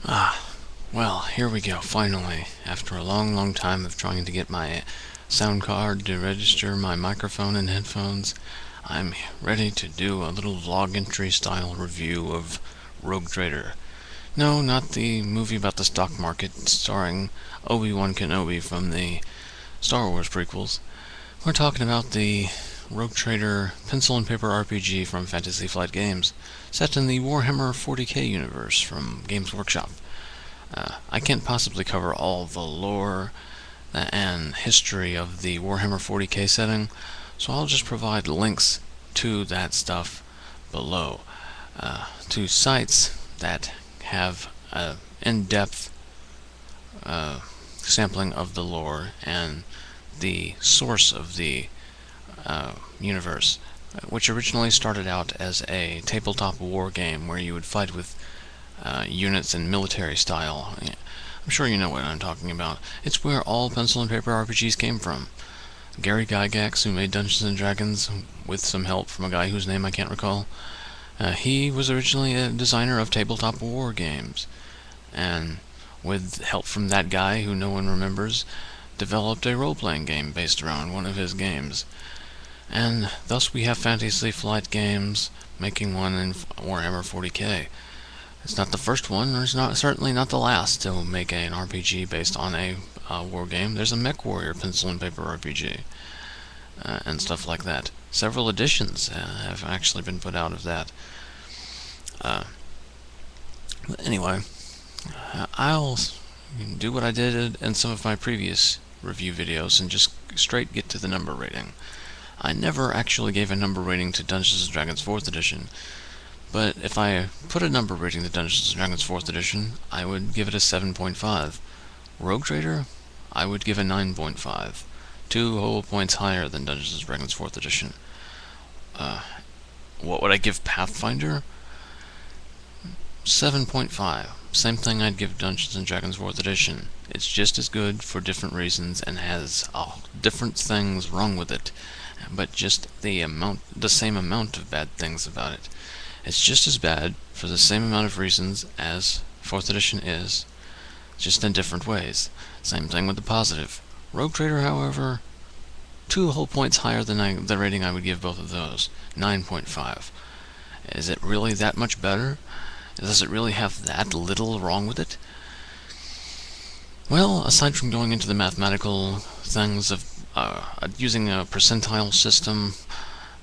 Well, here we go, finally. After a long time of trying to get my sound card to register my microphone and headphones, I'm ready to do a little vlog entry style review of Rogue Trader. No, not the movie about the stock market starring Obi-Wan Kenobi from the Star Wars prequels. We're talking about the Rogue Trader pencil and paper RPG from Fantasy Flight Games, set in the Warhammer 40k universe from Games Workshop. I can't possibly cover all the lore and history of the Warhammer 40k setting, so I'll just provide links to that stuff below, to sites that have in-depth sampling of the lore and the source of the universe, which originally started out as a tabletop war game where you would fight with units in military style. I'm sure you know what I'm talking about. It's where all pencil and paper RPGs came from. Gary Gygax, who made Dungeons & Dragons with some help from a guy whose name I can't recall, he was originally a designer of tabletop war games, and with help from that guy who no one remembers, developed a role-playing game based around one of his games. And thus we have Fantasy Flight Games making one in Warhammer 40k. It's not the first one, or it's certainly not the last to make an RPG based on a war game. There's a Mech Warrior pencil and paper RPG, and stuff like that. Several editions have actually been put out of that. Anyway, I'll do what I did in some of my previous review videos and just straight get to the number rating. I never actually gave a number rating to Dungeons & Dragons 4th Edition, but if I put a number rating to Dungeons & Dragons 4th Edition, I would give it a 7.5. Rogue Trader, I would give a 9.5. 2 whole points higher than Dungeons & Dragons 4th Edition. What would I give Pathfinder? 7.5. Same thing I'd give Dungeons & Dragons 4th Edition. It's just as good for different reasons and has different things wrong with it, but just the same amount of bad things about it. It's just as bad for the same amount of reasons as 4th Edition is, just in different ways. Same thing with the positive. Rogue Trader, however, 2 whole points higher than the rating I would give both of those. 9.5. Is it really that much better? Does it really have that little wrong with it? Well, aside from going into the mathematical things of using a percentile system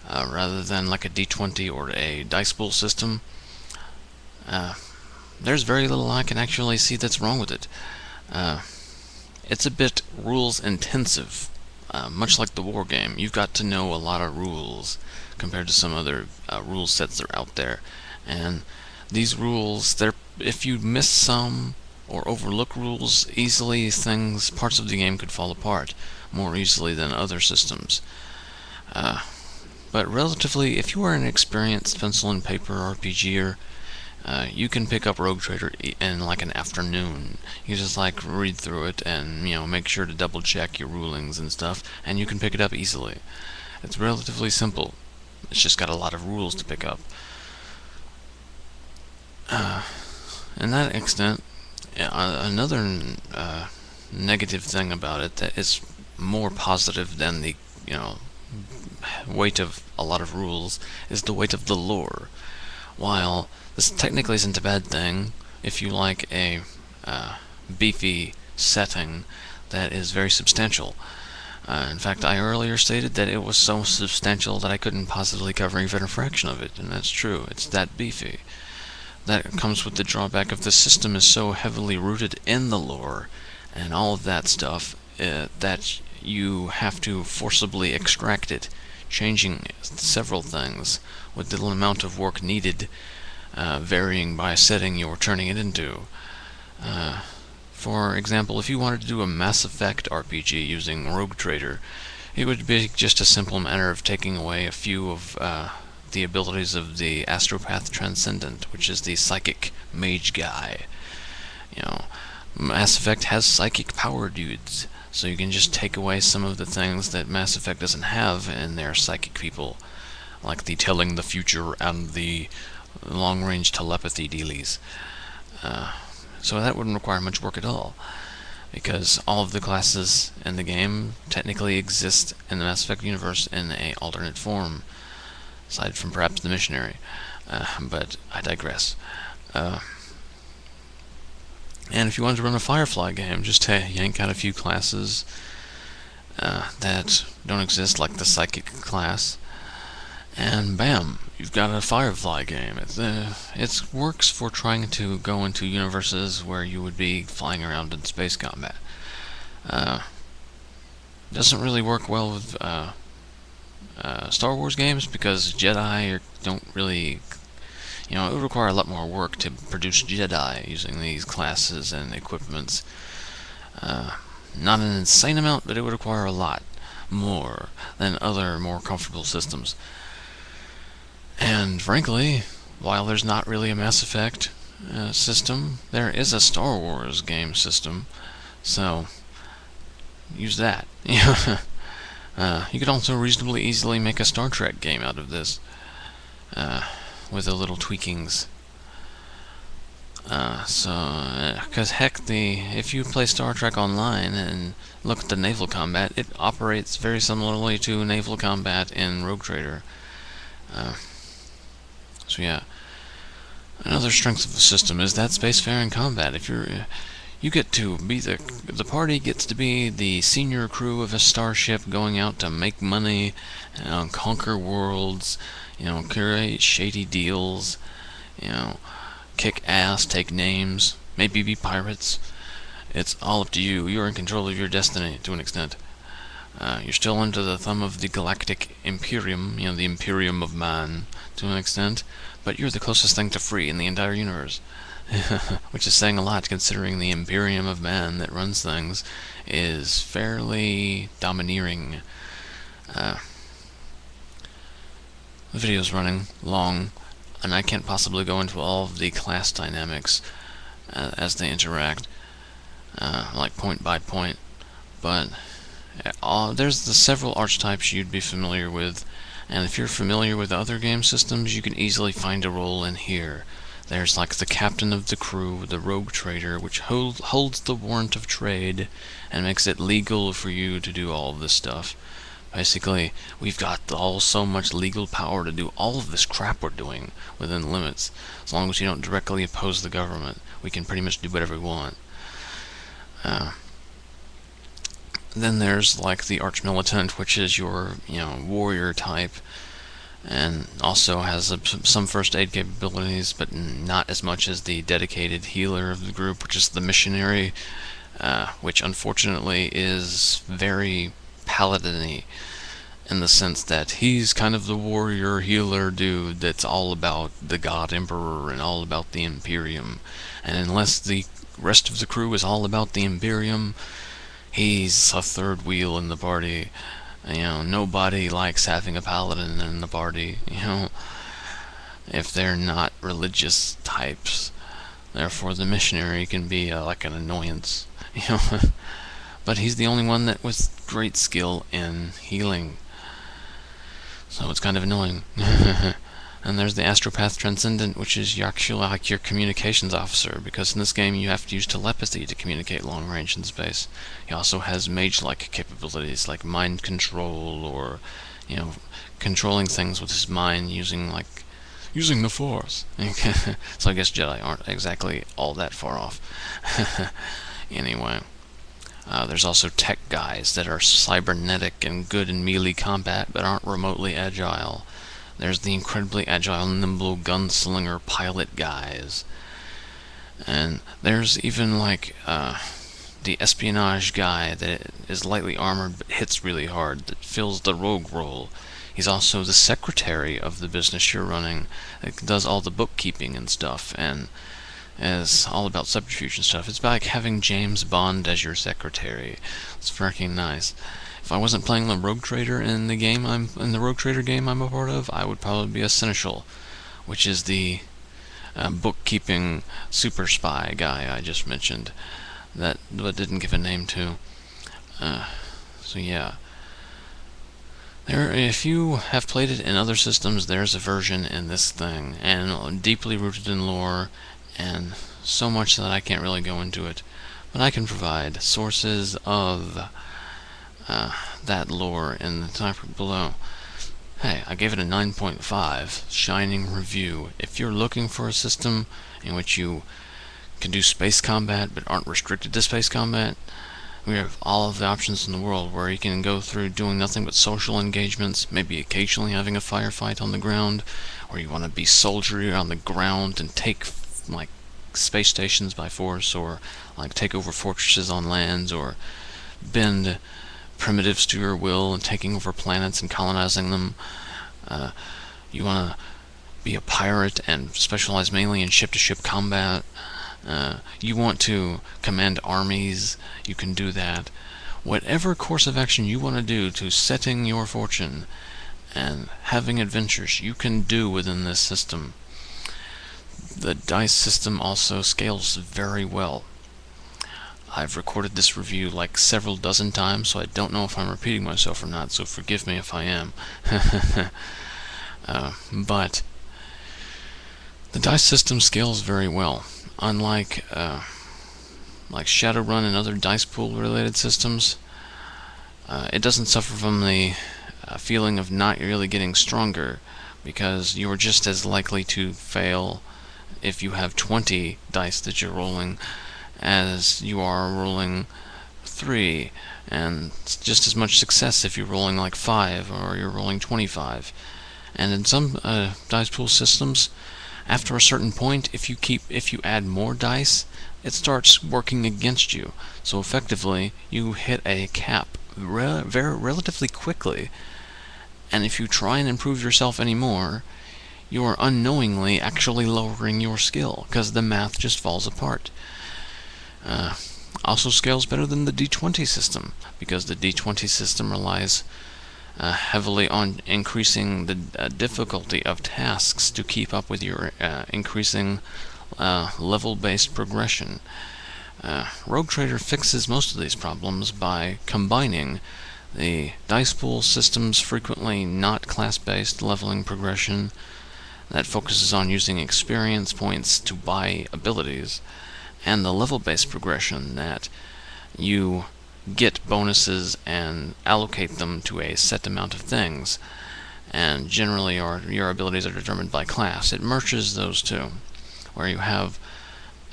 rather than like a d20 or a dice pool system, there's very little I can actually see that's wrong with it. It's a bit rules intensive, much like the war game. You've got to know a lot of rules compared to some other rule sets that are out there, and these rules, if you miss some or overlook rules easily, parts of the game could fall apart more easily than other systems. But relatively, if you are an experienced pencil and paper RPGer, you can pick up Rogue Trader in like an afternoon. You just read through it and make sure to double check your rulings and stuff, and you can pick it up easily. It's relatively simple. It's just got a lot of rules to pick up. In that extent, another negative thing about it that is more positive than the weight of a lot of rules is the weight of the lore. While this technically isn't a bad thing if you like a beefy setting that is very substantial. In fact, I earlier stated that it was so substantial that I couldn't possibly cover even a fraction of it, and that's true. It's that beefy. That comes with the drawback of the system is so heavily rooted in the lore and all of that stuff that you have to forcibly extract it, changing several things with the amount of work needed, varying by setting you're turning it into. For example, if you wanted to do a Mass Effect RPG using Rogue Trader, it would be just a simple matter of taking away a few of the abilities of the Astropath Transcendent, which is the psychic mage guy. Mass Effect has psychic power dudes, so you can just take away some of the things that Mass Effect doesn't have in their psychic people, like the telling the future and the long-range telepathy dealies. So that wouldn't require much work at all, because all of the classes in the game technically exist in the Mass Effect universe in an alternate form, aside from perhaps the missionary. But I digress. And if you wanted to run a Firefly game, just yank out a few classes that don't exist, like the Psychic class, and bam, you've got a Firefly game. It works for trying to go into universes where you would be flying around in space combat. Doesn't really work well with Star Wars games, because Jedi don't really... it would require a lot more work to produce Jedi using these classes and equipments. Not an insane amount, but it would require a lot more than other more comfortable systems. And frankly, while there's not really a Mass Effect system, there is a Star Wars game system, so use that. You could also reasonably easily make a Star Trek game out of this, with the little tweakings. Because heck, if you play Star Trek Online and look at the naval combat, it operates very similarly to naval combat in Rogue Trader. So yeah, another strength of the system is that spacefaring combat. If you get to be the party gets to be the senior crew of a starship going out to make money, conquer worlds, create shady deals, kick ass, take names, maybe be pirates. It's all up to you. You're in control of your destiny to an extent. You're still under the thumb of the Galactic Imperium, the Imperium of Man, to an extent, but you're the closest thing to free in the entire universe. Which is saying a lot, considering the Imperium of Man that runs things is fairly domineering. The video's running long, and I can't possibly go into all of the class dynamics as they interact, like point by point, but there's the several archetypes you'd be familiar with, and if you're familiar with other game systems, you can easily find a role in here. There's like the captain of the crew, the rogue trader, which holds the warrant of trade and makes it legal for you to do all of this stuff. Basically, we've got so much legal power to do all of this crap we're doing within limits. As long as you don't directly oppose the government, we can pretty much do whatever we want. Then there's like the arch-militant, which is your warrior type, and also has some first aid capabilities, but not as much as the dedicated healer of the group, which is the missionary, which unfortunately is very paladin-y, in the sense that he's kind of the warrior healer dude that's all about the God Emperor and all about the Imperium, and unless the rest of the crew is all about the Imperium, he's a third wheel in the party. Nobody likes having a paladin in the party, if they're not religious types. Therefore, the missionary can be like an annoyance, But he's the only one that with great skill in healing, so it's kind of annoying. And there's the Astropath Transcendent, which is actually like your communications officer, because in this game you have to use telepathy to communicate long range in space. He also has mage-like capabilities, like mind control, or, controlling things with his mind using the Force. So I guess Jedi aren't exactly all that far off. Anyway. There's also tech guys that are cybernetic and good in melee combat, but aren't remotely agile. There's the incredibly agile, nimble gunslinger pilot guys. And there's even the espionage guy that is lightly armored but hits really hard, that fills the rogue role. He's also the secretary of the business you're running, that does all the bookkeeping and stuff, and is all about subterfuge and stuff. It's like having James Bond as your secretary. It's freaking nice. If I wasn't playing the Rogue Trader in the Rogue Trader game I'm a part of, I would probably be a Seneschal, which is the bookkeeping super spy guy I just mentioned, that didn't give a name to. So yeah. If you have played it in other systems, there's a version in this thing, and deeply rooted in lore, and so much that I can't really go into it. But I can provide sources of that lore in the topic below. Hey, I gave it a 9.5 shining review. If you're looking for a system in which you can do space combat but aren't restricted to space combat, we have all of the options in the world where you can go through doing nothing but social engagements, maybe occasionally having a firefight on the ground, or you want to be soldiery on the ground and take like space stations by force, or like take over fortresses on lands, or bend primitives to your will and taking over planets and colonizing them. You want to be a pirate and specialize mainly in ship-to-ship combat. You want to command armies, you can do that. Whatever course of action you want to do to setting your fortune and having adventures, you can do within this system. The dice system also scales very well. I've recorded this review like several dozen times, so I don't know if I'm repeating myself or not, so forgive me if I am. But the dice system scales very well. Unlike like Shadowrun and other dice pool related systems, it doesn't suffer from the feeling of not really getting stronger, because you're just as likely to fail if you have 20 dice that you're rolling as you are rolling 3, and just as much success if you're rolling like 5 or you're rolling 25. And in some dice pool systems, after a certain point, if you add more dice, it starts working against you. So effectively, you hit a cap relatively quickly, and if you try and improve yourself anymore, you are unknowingly actually lowering your skill, because the math just falls apart. Also scales better than the D20 system, because the D20 system relies heavily on increasing the difficulty of tasks to keep up with your increasing level-based progression. Rogue Trader fixes most of these problems by combining the dice pool system's frequently not class-based leveling progression that focuses on using experience points to buy abilities, and the level-based progression that you get bonuses and allocate them to a set amount of things, and generally your abilities are determined by class. It merges those two, where you have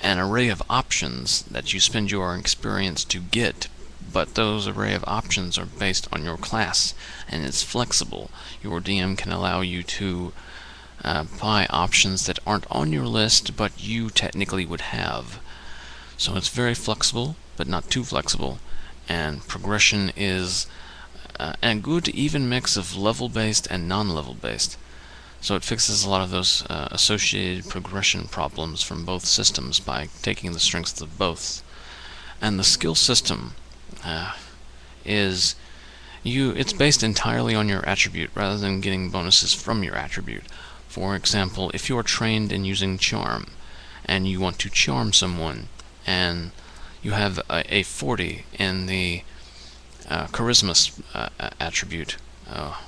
an array of options that you spend your experience to get, but those array of options are based on your class, and it's flexible. Your DM can allow you to buy options that aren't on your list, but you technically would have. So it's very flexible, but not too flexible, and progression is a good even mix of level-based and non-level-based. So it fixes a lot of those associated progression problems from both systems by taking the strengths of both. And the skill system it's based entirely on your attribute rather than getting bonuses from your attribute. For example, if you are trained in using charm and you want to charm someone, and you have a 40 in the charisma attribute,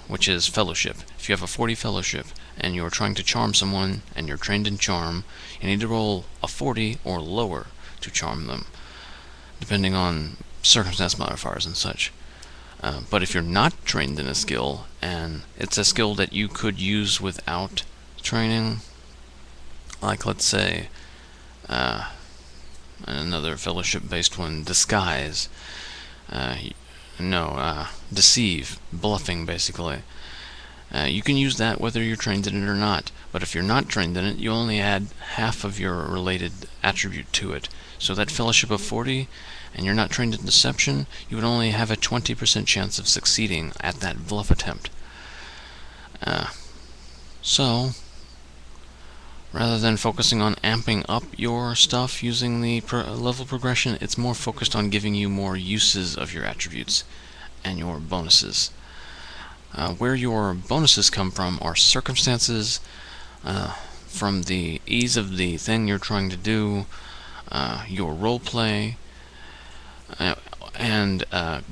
which is fellowship. If you have a 40 fellowship and you're trying to charm someone and you're trained in charm, you need to roll a 40 or lower to charm them, depending on circumstance modifiers and such. But if you're not trained in a skill, and it's a skill that you could use without training, like let's say another fellowship-based one, disguise, deceive, bluffing, basically. You can use that whether you're trained in it or not, but if you're not trained in it, you only add half of your related attribute to it. So that fellowship of 40, and you're not trained in deception, you would only have a 20% chance of succeeding at that bluff attempt. So, rather than focusing on amping up your stuff using the level progression, it's more focused on giving you more uses of your attributes and your bonuses. Where your bonuses come from are circumstances, from the ease of the thing you're trying to do, your roleplay, and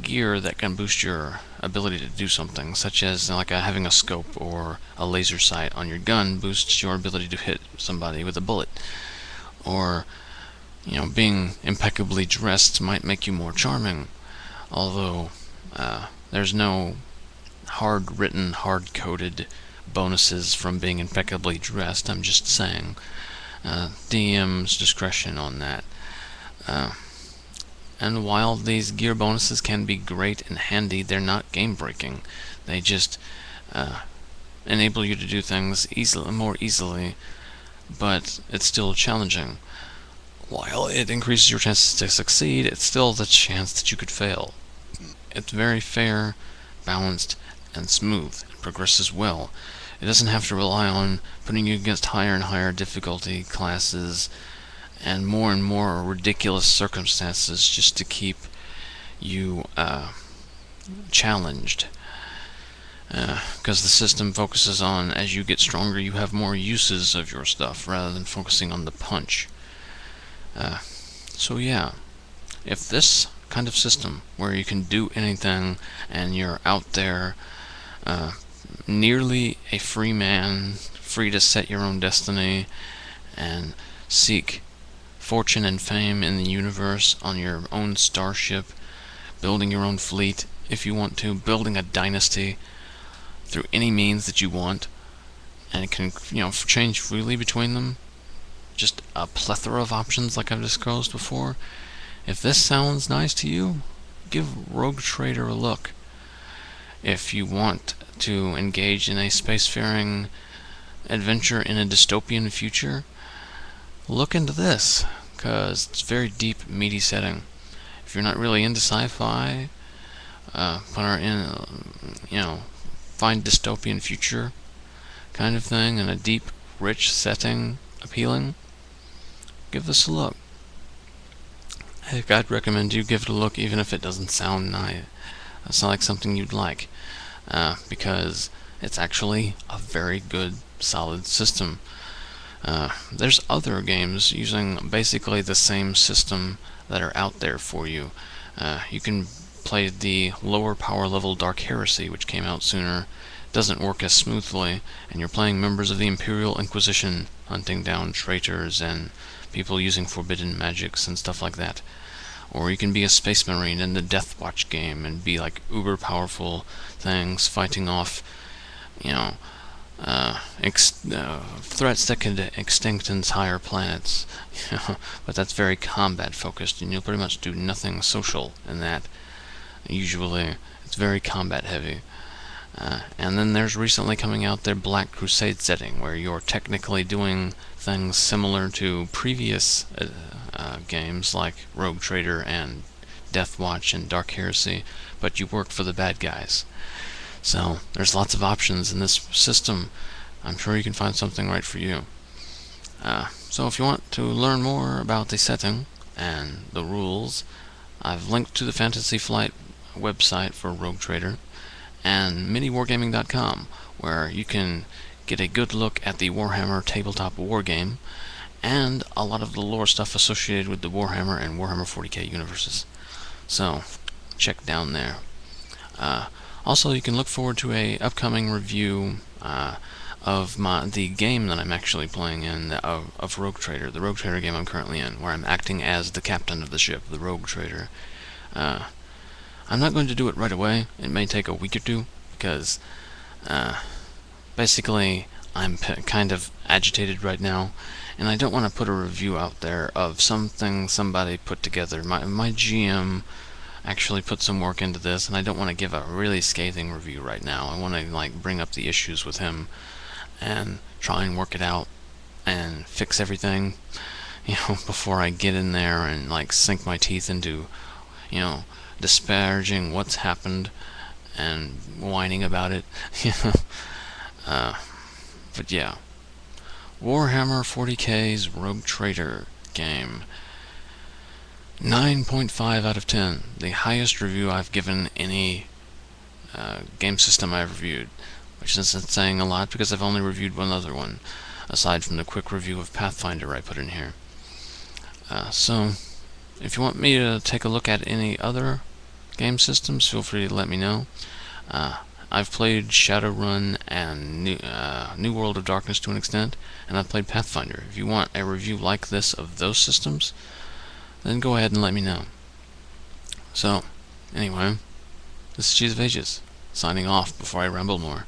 gear that can boost your ability to do something, such as like having a scope or a laser sight on your gun boosts your ability to hit somebody with a bullet. or being impeccably dressed might make you more charming, although there's no hard-written, hard-coded bonuses from being impeccably dressed. I'm just saying DM's discretion on that. And while these gear bonuses can be great and handy, they're not game-breaking. They just enable you to do things more easily, but it's still challenging. While it increases your chances to succeed, it's still the chance that you could fail. It's very fair, balanced, and smooth, and progresses well. It doesn't have to rely on putting you against higher and higher difficulty classes and more ridiculous circumstances just to keep you challenged. Because the system focuses on, as you get stronger, you have more uses of your stuff rather than focusing on the punch. So yeah, if this kind of system where you can do anything and you're out there nearly a free man, free to set your own destiny and seek fortune and fame in the universe on your own starship, building your own fleet if you want to, building a dynasty through any means that you want, and it can change freely between them, just a plethora of options like I've disclosed before. If this sounds nice to you, give Rogue Trader a look. If you want to engage in a spacefaring adventure in a dystopian future, look into this, because it's a very deep, meaty setting. If you're not really into sci-fi, but are in, find dystopian future kind of thing and a deep, rich setting appealing, give this a look. Heck, I'd recommend you give it a look even if it doesn't sound nice. It's not like something you'd like, because it's actually a very good, solid system. There's other games using basically the same system that are out there for you. You can play the lower power level Dark Heresy, which came out sooner. Doesn't work as smoothly, and you're playing members of the Imperial Inquisition, hunting down traitors and people using forbidden magics and stuff like that. Or you can be a space marine in the Death Watch game and be like uber powerful things fighting off, threats that could extinct entire planets. But that's very combat focused, and you'll pretty much do nothing social in that. Usually, it's very combat heavy. And then there's recently coming out their Black Crusade setting, where you're technically doing things similar to previous games like Rogue Trader and Death Watch and Dark Heresy, but you work for the bad guys. So there's lots of options in this system. I'm sure you can find something right for you. So if you want to learn more about the setting and the rules, I've linked to the Fantasy Flight website for Rogue Trader and miniwargaming.com, where you can get a good look at the Warhammer tabletop war game and a lot of the lore stuff associated with the Warhammer and Warhammer 40k universes. So check down there. Also, you can look forward to a upcoming review of the game that I'm actually playing in of Rogue Trader, the Rogue Trader game I'm currently in, where I'm acting as the captain of the ship, the Rogue Trader. I'm not going to do it right away. It may take a week or two, because basically I'm kind of agitated right now, and I don't want to put a review out there of something somebody put together. My GM actually put some work into this, and I don't want to give a really scathing review right now. I want to bring up the issues with him and try and work it out and fix everything, before I get in there and sink my teeth into, disparaging what's happened and whining about it. But yeah, Warhammer 40k's Rogue Trader game. 9.5 out of 10. The highest review I've given any game system I've reviewed, which isn't saying a lot because I've only reviewed one other one, aside from the quick review of Pathfinder I put in here. So, if you want me to take a look at any other game systems, feel free to let me know. I've played Shadowrun and New World of Darkness to an extent, and I've played Pathfinder. If you want a review like this of those systems, then go ahead and let me know. So, anyway, this is cheezeofages, signing off before I ramble more.